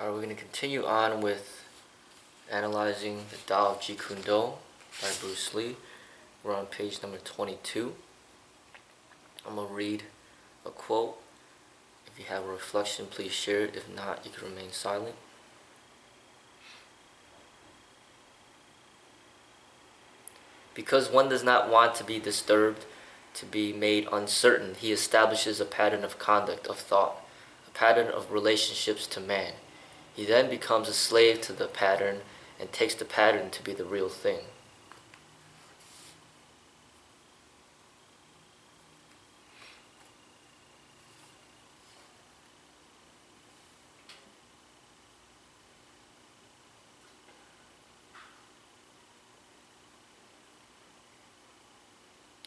We're going to continue on with analyzing the Tao of Jeet Kune by Bruce Lee. We're on page number 22. I'm going to read a quote. If you have a reflection, please share it. If not, you can remain silent. Because one does not want to be disturbed, to be made uncertain, he establishes a pattern of conduct, of thought, a pattern of relationships to man. He then becomes a slave to the pattern and takes the pattern to be the real thing.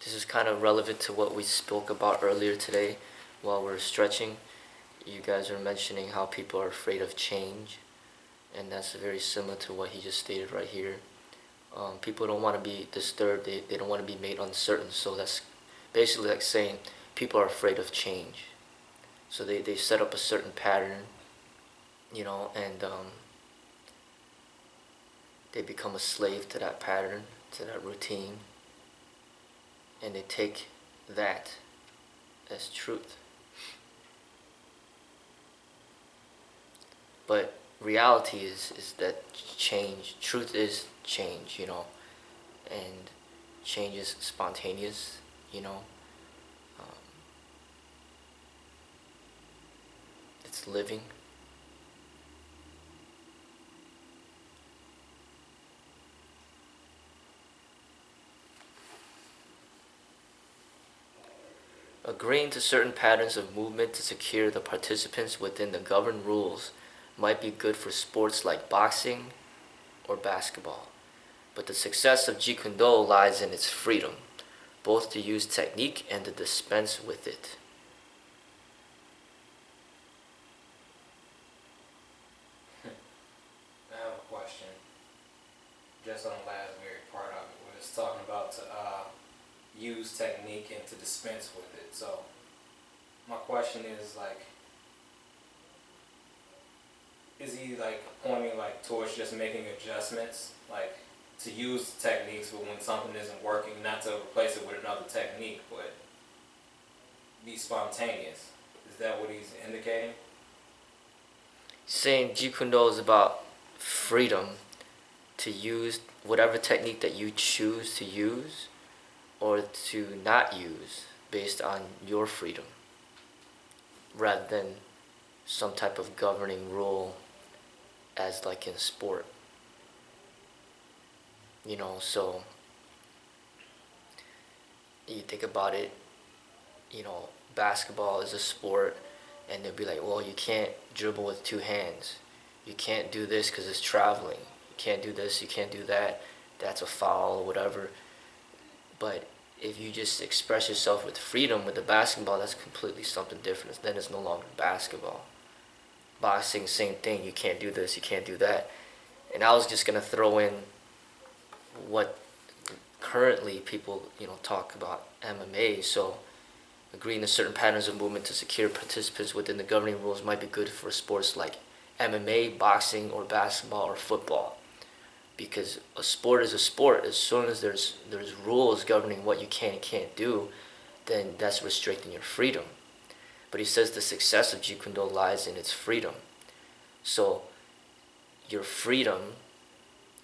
This is kind of relevant to what we spoke about earlier today while we were stretching. You guys are mentioning how people are afraid of change, and that's very similar to what he just stated right here. People don't want to be disturbed, they don't want to be made uncertain, so that's basically like saying people are afraid of change. So they set up a certain pattern, and they become a slave to that pattern, to that routine, and they take that as truth. But reality is that truth is change, and change is spontaneous, it's living. Agreeing to certain patterns of movement to secure the participants within the governed rules might be good for sports like boxing or basketball, but the success of Jeet Kune lies in its freedom, both to use technique and to dispense with it. I have a question. Just on the last very part of it, where it's talking about to use technique and to dispense with it. So my question is is he pointing towards just making adjustments, to use techniques, but when something isn't working, not to replace it with another technique, but be spontaneous? Is that what he's indicating? Saying Jeet Kune is about freedom to use whatever technique that you choose to use or to not use based on your freedom, rather than some type of governing rule as like in sport. So you think about it, basketball is a sport, and they'll be like, well, you can't dribble with two hands. You can't do this because it's traveling. You can't do this, you can't do that. That's a foul or whatever. But if you just express yourself with freedom with the basketball, that's completely something different. Then it's no longer basketball. Boxing, same thing. You can't do this, you can't do that. And I was just going to throw in what currently people, talk about MMA. So agreeing to certain patterns of movement to secure participants within the governing rules might be good for sports like MMA, boxing, or basketball, or football. Because a sport is a sport. As soon as there's rules governing what you can and can't do, then that's restricting your freedom. But he says the success of Jeet Kune lies in its freedom. So your freedom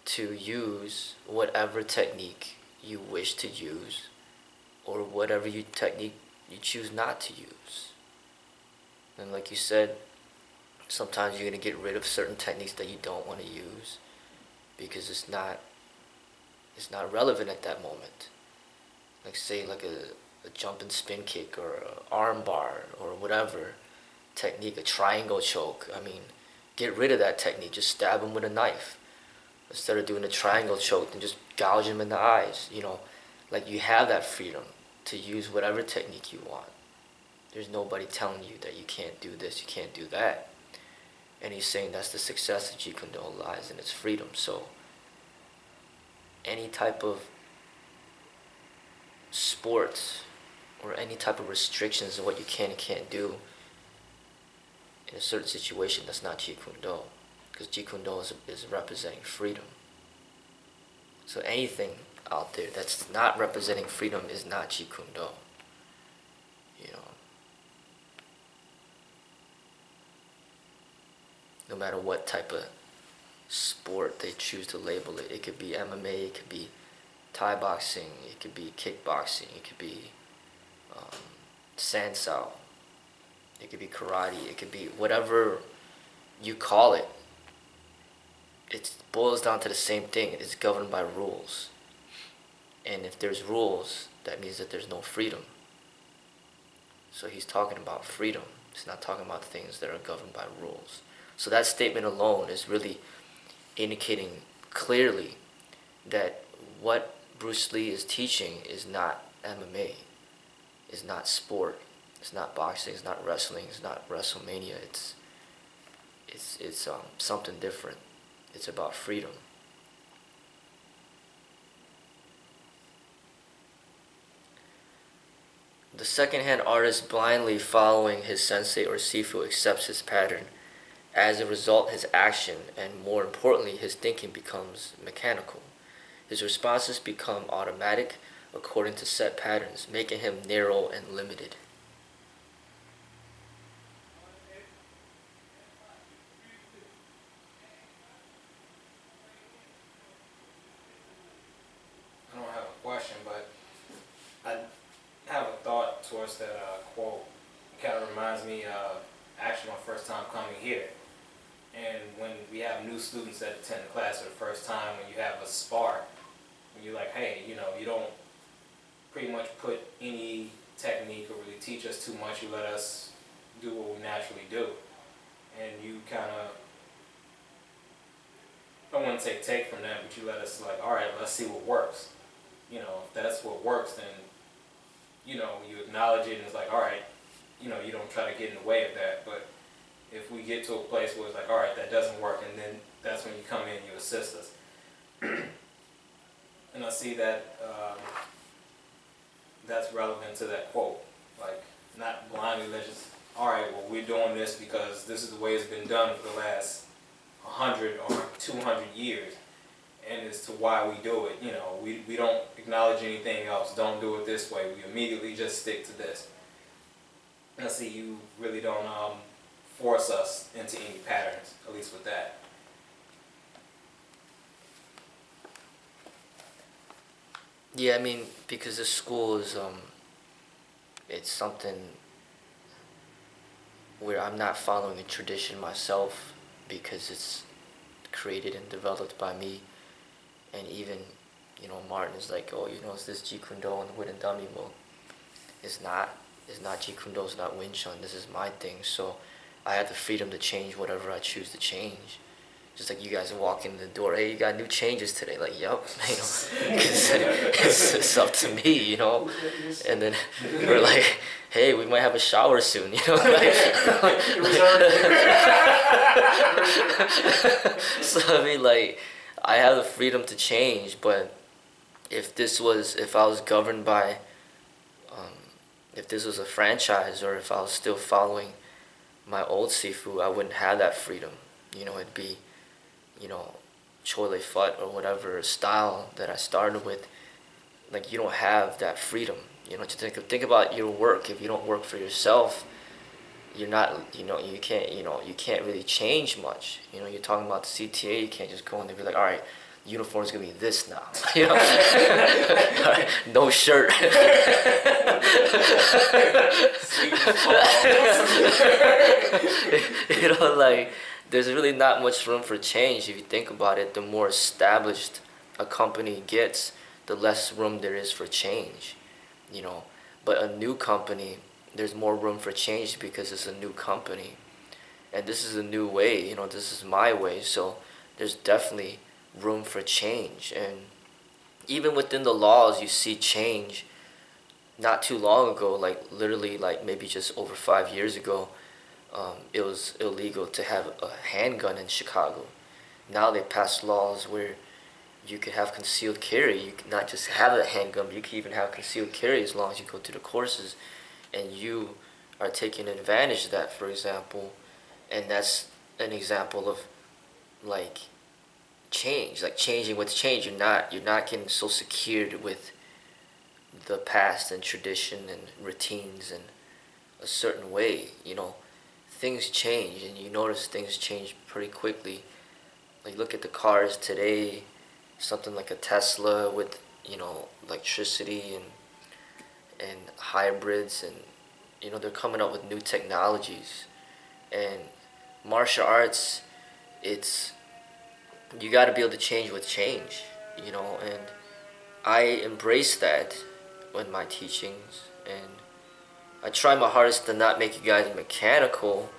to use whatever technique you wish to use, or whatever technique you choose not to use. And like you said, sometimes you're going to get rid of certain techniques that you don't want to use because it's not relevant at that moment. Like say a jump and spin kick, or an arm bar, or whatever technique, a triangle choke. Get rid of that technique. Just stab him with a knife instead of doing a triangle choke, and just gouge him in the eyes. You have that freedom to use whatever technique you want. There's nobody telling you that you can't do this, you can't do that. And he's saying that's the success of Jeet Kune lies in its freedom. So any type of sports or any type of restrictions of what you can and can't do in a certain situation, that's not Jeet Kune. because Jeet Kune Do is representing freedom. So anything out there that's not representing freedom is not Jeet Kune Do. You know, no matter what type of sport they choose to label it. It could be MMA, it could be Thai boxing, it could be kickboxing, it could be sansao, it could be karate, it could be whatever you call it. It boils down to the same thing. It's governed by rules. And if there's rules, that means that there's no freedom. So he's talking about freedom. He's not talking about things that are governed by rules. So that statement alone is really indicating clearly that what Bruce Lee is teaching is not MMA, is not sport, it's not boxing, it's not wrestling, it's not WrestleMania. It's something different. It's about freedom. The second-hand artist blindly following his sensei or sifu accepts his pattern. As a result, his action, and more importantly, his thinking becomes mechanical. His responses become automatic according to set patterns, making him narrow and limited. I don't have a question, but I have a thought towards that quote. It kind of reminds me of actually my first time coming here. And when we have new students that attend the class for the first time, when you have a spark, when you're like, hey, you know, you don't pretty much put any technique or really teach us too much, you let us do what we naturally do. And you kind of, I don't want to say take from that, but you let us like, all right, let's see what works. You know, if that's what works, then, you know, you acknowledge it and it's like, all right, you know, you don't try to get in the way of that. But if we get to a place where it's like, all right, that doesn't work, and then that's when you come in and you assist us. And I see that that's relevant to that quote. Like, not blindly, let's just, all right, well, we're doing this because this is the way it's been done for the last 100 or 200 years. And as to why we do it, you know, we don't acknowledge anything else. Don't do it this way. We immediately just stick to this. And I see you really don't force us into any patterns, at least with that. Yeah, I mean, because the school is, it's something where I'm not following a tradition myself because it's created and developed by me. And even, you know, Martin is like, oh, you know, it's this Jeet Kune Do and the wooden dummy. Well, it's not Jeet Kune Do, it's not Wing Chun. This is my thing. So I have the freedom to change whatever I choose to change. Just like you guys walk in the door, hey, you got new changes today. Like, yup, you know, it's up to me, you know. And then we're like, hey, we might have a shower soon, you know. So I mean, like, I have the freedom to change, but if I was governed by, if this was a franchise, or if I was still following my old sifu, I wouldn't have that freedom. You know, it'd be, you know, chole fut or whatever style that I started with. Like, you don't have that freedom. You know, to think about your work. If you don't work for yourself, you're not, you know, you can't really change much. You know, you're talking about the CTA, you can't just go in there and be like, all right, uniform's gonna be this now. You know, right, no shirt. You know, like, there's really not much room for change if you think about it. The more established a company gets, the less room there is for change. You know, but a new company, there's more room for change because it's a new company, and this is a new way. You know, this is my way, so there's definitely room for change. And even within the laws, you see change. Not too long ago, like literally, like maybe just over 5 years ago, it was illegal to have a handgun in Chicago. Now they passed laws where you could have concealed carry. You can not just have a handgun, but you can even have concealed carry as long as you go through the courses. And you are taking advantage of that, for example. And that's an example of like change, like changing with change. You're not getting so secured with the past and tradition and routines and a certain way. Things change, and you notice things change pretty quickly. Like look at the cars today, something like a Tesla with electricity and hybrids, and they're coming up with new technologies. And martial arts, it's you got to be able to change with change, and I embrace that in my teachings, and I try my hardest to not make you guys mechanical,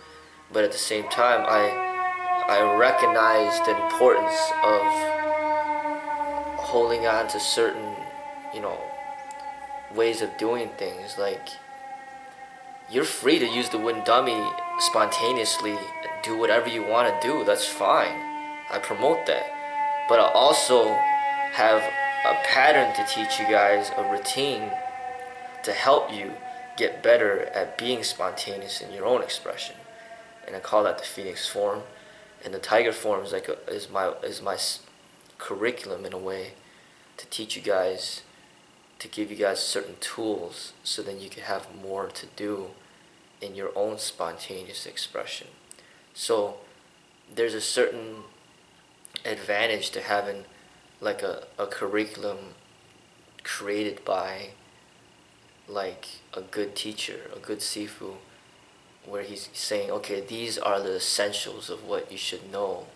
but at the same time I recognize the importance of holding on to certain, you know, ways of doing things. Like, you're free to use the wooden dummy spontaneously, do whatever you want to do. That's fine. I promote that. But I also have a pattern to teach you guys, a routine to help you get better at being spontaneous in your own expression. And I call that the Phoenix form. And the Tiger form is my curriculum in a way to teach you guys, to give you guys certain tools so then you can have more to do in your own spontaneous expression. So there's a certain advantage to having like a curriculum created by like a good teacher, a good sifu, where he's saying, okay, these are the essentials of what you should know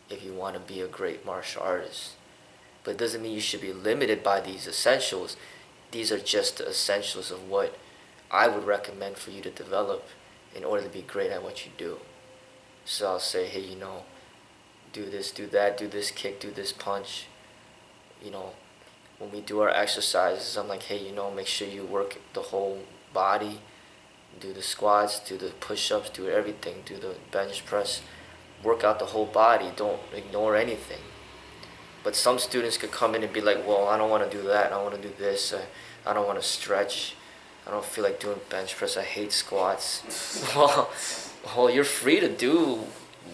if you want to be a great martial artist. But it doesn't mean you should be limited by these essentials. These are just the essentials of what I would recommend for you to develop in order to be great at what you do. So I'll say, hey, do this, do that, do this kick, do this punch. When we do our exercises, I'm like, hey, make sure you work the whole body. Do the squats, do the push-ups, do everything, do the bench press. Work out the whole body. Don't ignore anything. But some students could come in and be like, well, I don't want to do that. I want to do this. I don't want to stretch. I don't feel like doing bench press. I hate squats. well, you're free to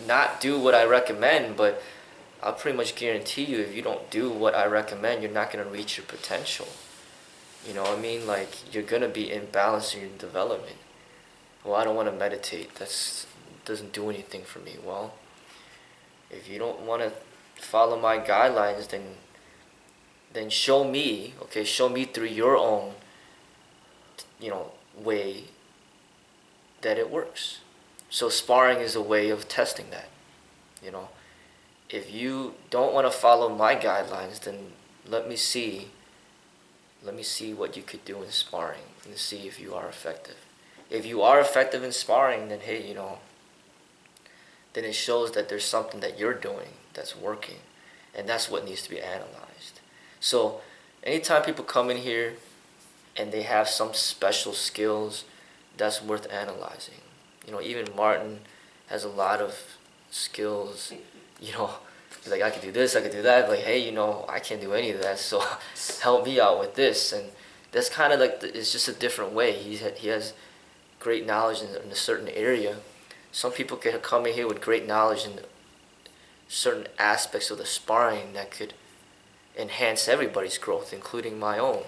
not do what I recommend, but I'll pretty much guarantee you if you don't do what I recommend, you're not going to reach your potential. You know what I mean? Like, you're going to be imbalanced in your development. Well, I don't want to meditate. That doesn't do anything for me. Well, if you don't want to follow my guidelines, then show me, okay? Show me through your own, way that it works. So sparring is a way of testing that, If you don't want to follow my guidelines, then let me see what you could do in sparring and see if you are effective. If you are effective in sparring, then hey, then it shows that there's something that you're doing that's working, and that's what needs to be analyzed. So anytime people come in here and they have some special skills, that's worth analyzing. Even Martin has a lot of skills, like, I could do this, I could do that. Like, hey, I can't do any of that, so help me out with this. And that's kind of like, it's just a different way. He has great knowledge in a certain area. Some people can come in here with great knowledge in certain aspects of the sparring that could enhance everybody's growth, including my own.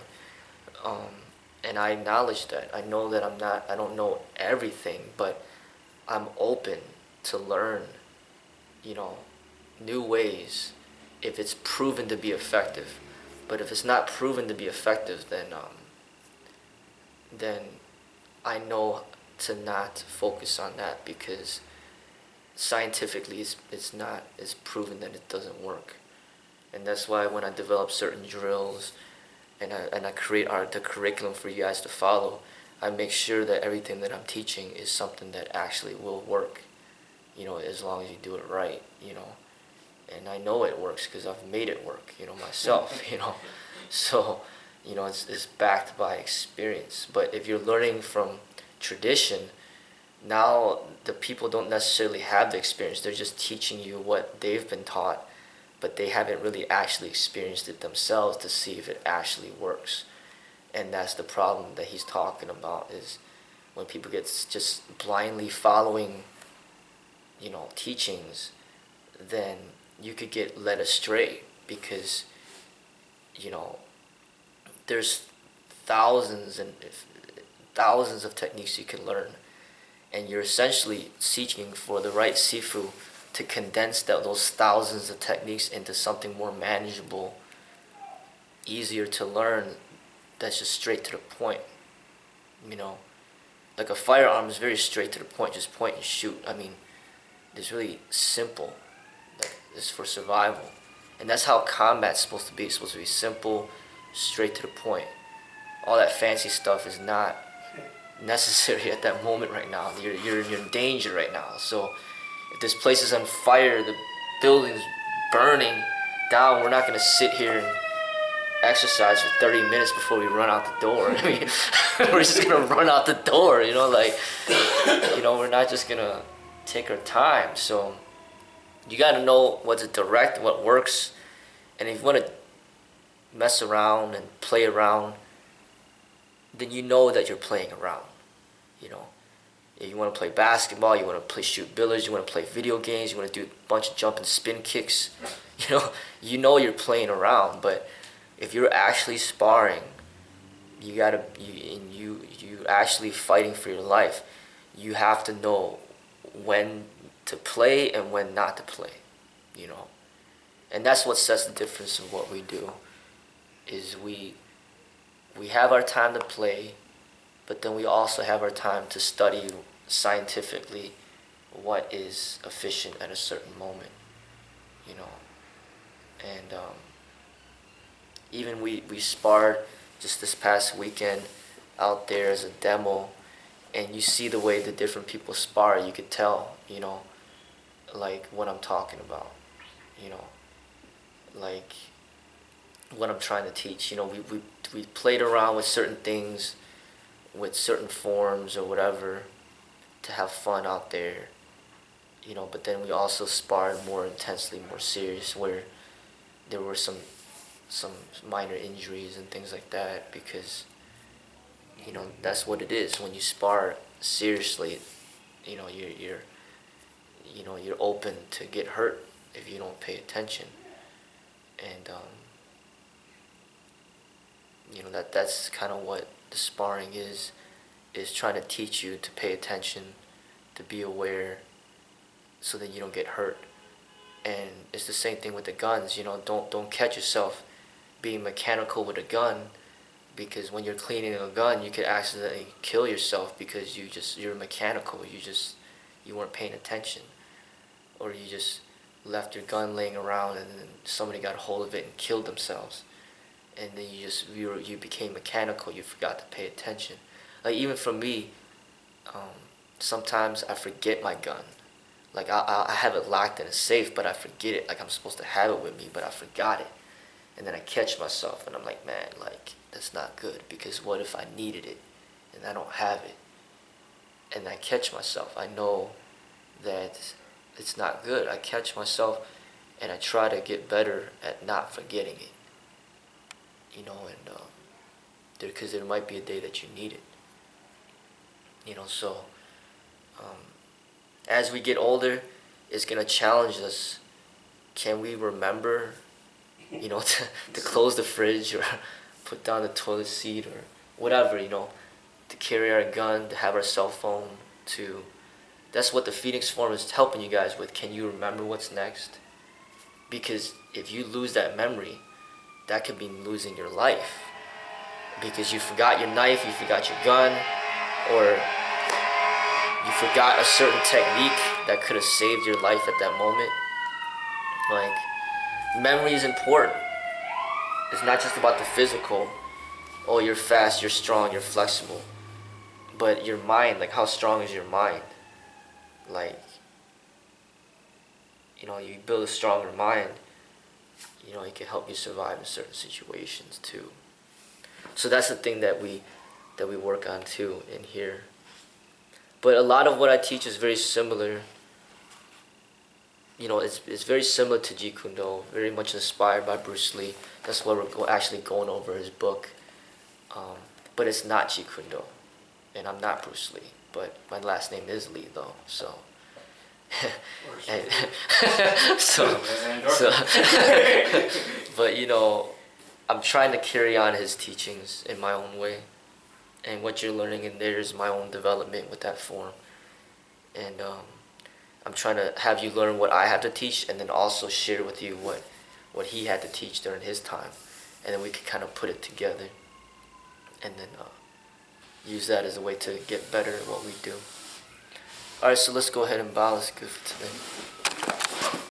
And I acknowledge that. I know that I don't know everything, but I'm open to learn, new ways if it's proven to be effective. But if it's not proven to be effective, then I know to not focus on that, because scientifically it's proven that it doesn't work. And that's why when I develop certain drills and I create the curriculum for you guys to follow, I make sure that everything that I'm teaching is something that actually will work, as long as you do it right, And I know it works because I've made it work, myself, So, it's backed by experience. But if you're learning from tradition, now the people don't necessarily have the experience. They're just teaching you what they've been taught, but they haven't really actually experienced it themselves to see if it actually works. And that's the problem that he's talking about, is when people get just blindly following, teachings, then you could get led astray, because there's thousands and thousands of techniques you can learn, and you're essentially seeking for the right sifu to condense those thousands of techniques into something more manageable, easier to learn, that's just straight to the point. Like a firearm is very straight to the point, just point and shoot. I mean, it's really simple. Like, it's for survival. And that's how combat's supposed to be. It's supposed to be simple, straight to the point. All that fancy stuff is not necessary at that moment right now. You're in danger right now. So if this place is on fire, the building's burning down, we're not going to sit here and exercise for 30 minutes before we run out the door. I mean, we're just going to run out the door, we're not just going to take our time. So you got to know what's direct, what works. And if you want to mess around and play around, then you know that you're playing around. If you want to play basketball, you want to play shoot billiards, you want to play video games, you want to do a bunch of jump and spin kicks, you're playing around. But if you're actually sparring, you actually fighting for your life, you have to know when to play and when not to play, And that's what sets the difference of what we do, is we have our time to play, but then we also have our time to study scientifically what is efficient at a certain moment, And even we sparred just this past weekend out there as a demo, and you see the way the different people spar, you could tell, like what I'm talking about, like what I'm trying to teach. We played around with certain things, with certain forms or whatever, to have fun out there, but then we also sparred more intensely, more serious, where there were some minor injuries and things like that, because that's what it is when you spar seriously. You're open to get hurt if you don't pay attention, and that's kind of what the sparring is trying to teach you to pay attention, to be aware, so that you don't get hurt. And it's the same thing with the guns. Don't catch yourself being mechanical with a gun, because when you're cleaning a gun, you could accidentally kill yourself because you're mechanical. You weren't paying attention, or you just left your gun laying around and then somebody got a hold of it and killed themselves, and then you became mechanical. You forgot to pay attention. Like, even for me, sometimes I forget my gun. Like, I have it locked in a safe, but I forget it. Like, I'm supposed to have it with me, but I forgot it. And then I catch myself, and I'm like, man, like, that's not good, because what if I needed it and I don't have it? And I catch myself. I know that it's not good. I catch myself, and I try to get better at not forgetting it. Because there might be a day that you need it. So as we get older, it's going to challenge us. Can we remember, to close the fridge, or put down the toilet seat, or whatever, to carry our gun, to have our cell phone, that's what the Phoenix form is helping you guys with. Can you remember what's next? Because if you lose that memory, that could mean losing your life. Because you forgot your knife, you forgot your gun, or you forgot a certain technique that could have saved your life at that moment. Like, memory is important. It's not just about the physical. Oh, you're fast, you're strong, you're flexible. But your mind, like, how strong is your mind? Like, you build a stronger mind, it can help you survive in certain situations too. So that's the thing that we work on too in here. But a lot of what I teach is very similar. It's very similar to Jeet Kune, very much inspired by Bruce Lee. That's why we're actually going over his book. But it's not Jeet Kune, and I'm not Bruce Lee. But my last name is Lee, though. So And so, so but you know, I'm trying to carry on his teachings in my own way, and what you're learning in there is my own development with that form. And I'm trying to have you learn what I have to teach, and then also share with you what he had to teach during his time, and then we can kind of put it together, and then use that as a way to get better at what we do. All right, so let's go ahead and bow. Let's go for today.